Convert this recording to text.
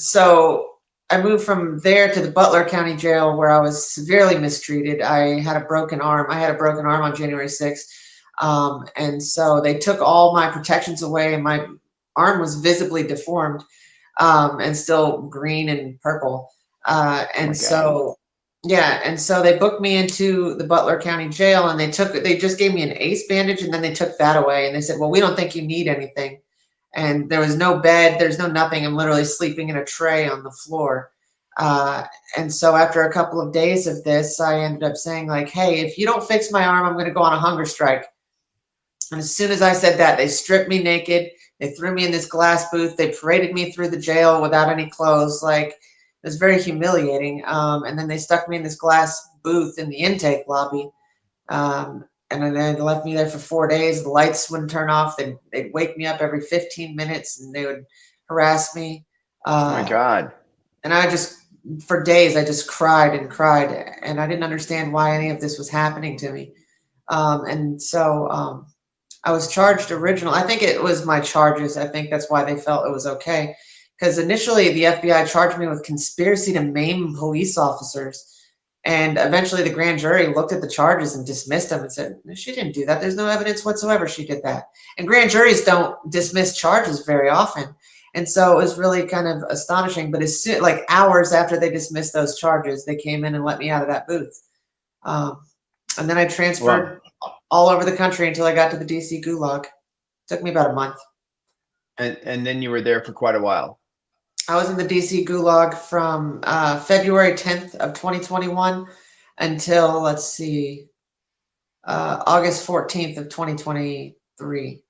so I moved from there to the Butler County Jail where I was severely mistreated. I had a broken arm. I had a broken arm on January 6th. And so they took all my protections away, and my arm was visibly deformed, and still green and purple. Oh And my God. so, yeah, and so they booked me into the Butler County Jail, and they just gave me an ACE bandage, and then they took that away, and they said, well, we don't think you need anything. And there was no bed, there's no nothing. I'm literally sleeping in a tray on the floor. Uh, and so after a couple of days of this, I ended up saying like, hey, if you don't fix my arm, I'm going to go on a hunger strike. And as soon as I said that, they stripped me naked. They threw me in this glass booth. They paraded me through the jail without any clothes. Like, it was very humiliating. And then they stuck me in this glass booth in the intake lobby. And then they left me there for 4 days. The lights wouldn't turn off. They'd wake me up every 15 minutes and they would harass me. Oh my Uh, God. and for days, I just cried and cried. And I didn't understand why any of this was happening to me. And so I was charged original. I think it was my charges. I think that's why they felt it was okay. Because initially the FBI charged me with conspiracy to maim police officers. And eventually the grand jury looked at the charges and dismissed them and said, "No, she didn't do that. There's no evidence whatsoever she did that." And grand juries don't dismiss charges very often. And so it was really kind of astonishing. But as soon, like hours after they dismissed those charges, they came in and let me out of that booth. Um, and then I Well, transferred all over the country until I got to the DC gulag. Took me about a month. and then you were there for quite a while. I was in the DC gulag from February 10th of 2021 until, let's see, August 14th of 2023.